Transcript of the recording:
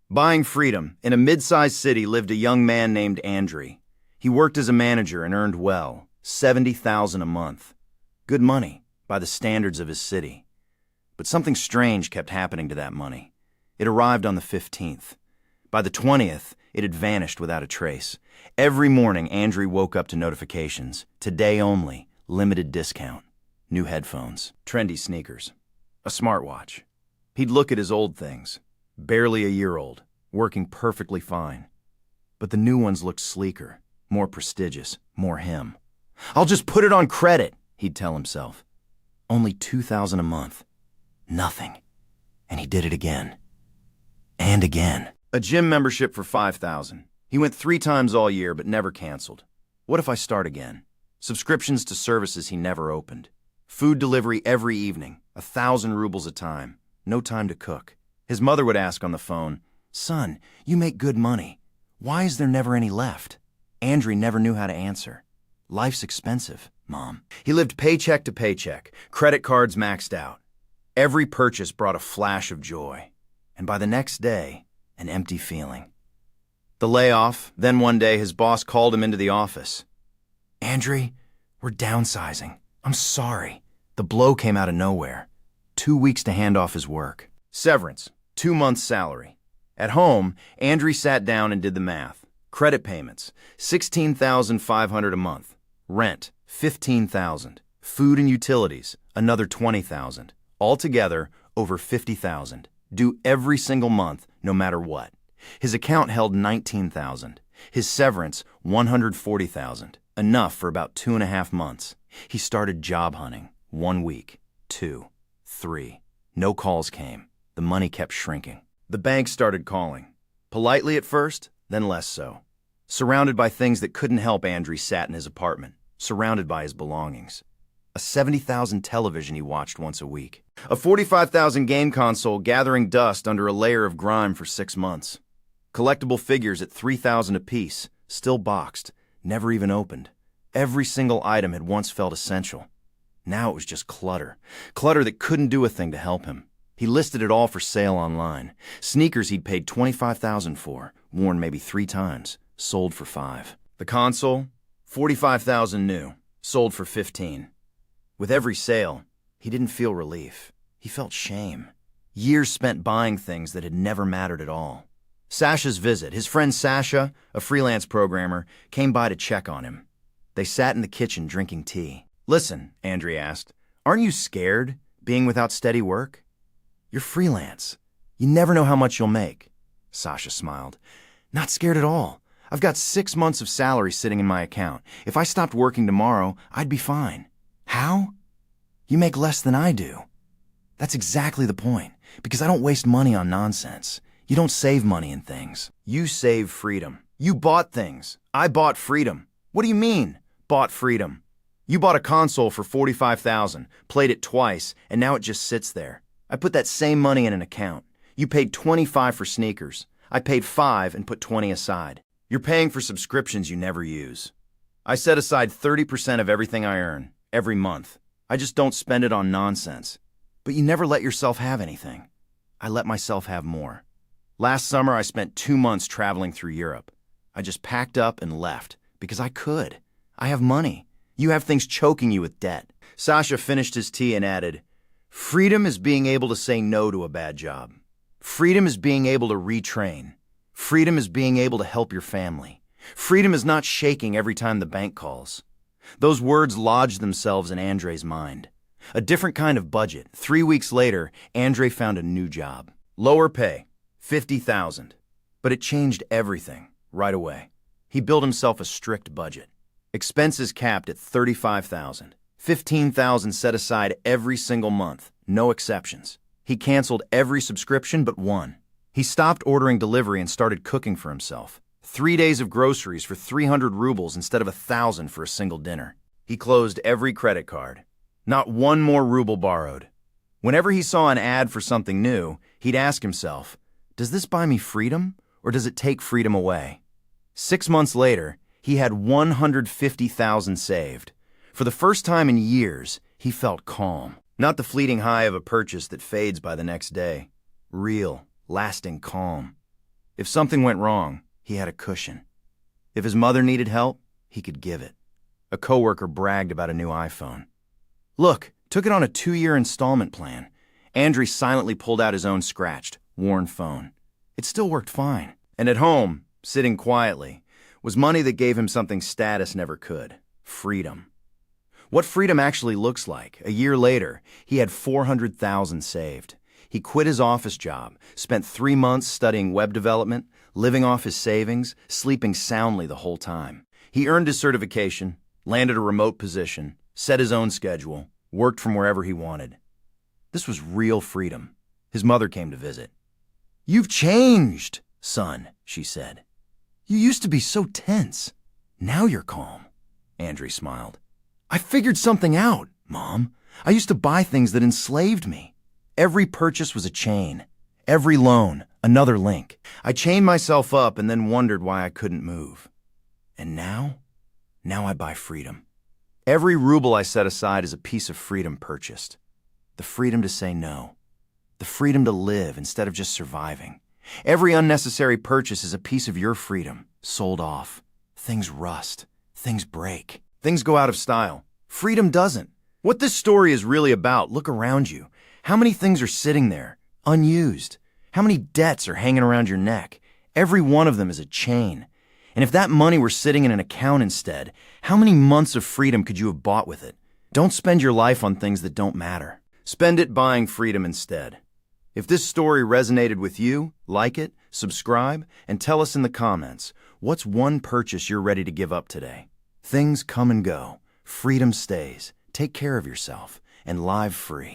Buying freedom, in a mid-sized city lived a young man named Andrey. He worked as a manager and earned well, $70,000 a month. Good money, by the standards of his city. But something strange kept happening to that money. It arrived on the 15th. By the 20th, it had vanished without a trace. Every morning, Andrey woke up to notifications. Today only, limited discount. New headphones, trendy sneakers, a smartwatch. He'd look at his old things, barely a year old, working perfectly fine. But the new ones looked sleeker, more prestigious, more him. "I'll just put it on credit," he'd tell himself. Only $2,000 a month. Nothing. And he did it again. And again. A gym membership for $5,000. He went 3 times all year but never canceled. What if I start again? Subscriptions to services he never opened. Food delivery every evening, 1,000 rubles a time. No time to cook. His mother would ask on the phone, "Son, you make good money. Why is there never any left?" Andrey never knew how to answer. "Life's expensive, Mom." He lived paycheck to paycheck, credit cards maxed out. Every purchase brought a flash of joy. And by the next day, an empty feeling. The layoff, then one day his boss called him into the office. "Andrey, we're downsizing. I'm sorry." The blow came out of nowhere. 2 weeks to hand off his work. Severance, 2 months' salary. At home, Andrey sat down and did the math. Credit payments, $16,500 a month. Rent, $15,000. Food and utilities, another $20,000. Altogether, over $50,000. Due every single month, no matter what. His account held $19,000. His severance, $140,000. Enough for about 2.5 months. He started job hunting. 1 week, 2, 3. No calls came. The money kept shrinking. The bank started calling. Politely at first, then less so. Surrounded by things that couldn't help, Andrey sat in his apartment, surrounded by his belongings. A $70,000 television he watched once a week. A $45,000 game console gathering dust under a layer of grime for 6 months. Collectible figures at $3,000 apiece, still boxed, never even opened. Every single item had once felt essential. Now it was just clutter. Clutter that couldn't do a thing to help him. He listed it all for sale online. Sneakers he'd paid $25,000 for, worn maybe 3 times, sold for $5. The console, $45,000 new, sold for $15. With every sale, he didn't feel relief. He felt shame. Years spent buying things that had never mattered at all. Sasha's visit. His friend Sasha, a freelance programmer, came by to check on him. They sat in the kitchen drinking tea. "Listen," Andrey asked, "aren't you scared, being without steady work?" "You're freelance. You never know how much you'll make." Sasha smiled. "Not scared at all. I've got 6 months of salary sitting in my account. If I stopped working tomorrow, I'd be fine." "How?" "You make less than I do." "That's exactly the point, because I don't waste money on nonsense. You don't save money in things. You save freedom. You bought things. I bought freedom." "What do you mean, bought freedom?" "You bought a console for $45,000, played it twice, and now it just sits there. I put that same money in an account. You paid $25 for sneakers. I paid $5 and put $20 aside. You're paying for subscriptions you never use. I set aside 30% of everything I earn, every month. I just don't spend it on nonsense. But you never let yourself have anything. I let myself have more. Last summer, I spent 2 months traveling through Europe. I just packed up and left, because I could. I have money. You have things choking you with debt." Sasha finished his tea and added, "Freedom is being able to say no to a bad job. Freedom is being able to retrain. Freedom is being able to help your family. Freedom is not shaking every time the bank calls." Those words lodged themselves in Andrey's mind. A different kind of budget. 3 weeks later, Andrey found a new job. Lower pay, $50,000. But it changed everything, right away. He built himself a strict budget. Expenses capped at $35,000. $15,000 set aside every single month, no exceptions. He canceled every subscription but one. He stopped ordering delivery and started cooking for himself. 3 days of groceries for 300 rubles instead of 1,000 for a single dinner. He closed every credit card. Not one more ruble borrowed. Whenever he saw an ad for something new, he'd ask himself, "Does this buy me freedom, or does it take freedom away?" 6 months later, he had 150,000 saved. For the first time in years, he felt calm. Not the fleeting high of a purchase that fades by the next day. Real, lasting calm. If something went wrong, he had a cushion. If his mother needed help, he could give it. A coworker bragged about a new iPhone. Look, took it on a 2-year installment plan. Andrey silently pulled out his own scratched, worn phone. It still worked fine. And at home, sitting quietly, was money that gave him something status never could: freedom. What freedom actually looks like. A year later, he had $400,000 saved. He quit his office job, spent 3 months studying web development, living off his savings, sleeping soundly the whole time. He earned his certification, landed a remote position, set his own schedule, worked from wherever he wanted. This was real freedom. His mother came to visit. "You've changed, son," she said. "You used to be so tense. Now you're calm." Andrey smiled. "I figured something out, Mom. I used to buy things that enslaved me. Every purchase was a chain. Every loan, another link. I chained myself up and then wondered why I couldn't move. And now I buy freedom. Every ruble I set aside is a piece of freedom purchased. The freedom to say no. The freedom to live instead of just surviving. Every unnecessary purchase is a piece of your freedom, sold off. Things rust. Things break. Things go out of style. Freedom doesn't. What this story is really about, look around you. How many things are sitting there, unused? How many debts are hanging around your neck? Every one of them is a chain. And if that money were sitting in an account instead, how many months of freedom could you have bought with it? Don't spend your life on things that don't matter. Spend it buying freedom instead. If this story resonated with you, like it, subscribe, and tell us in the comments, what's one purchase you're ready to give up today? Things come and go. Freedom stays. Take care of yourself and live free.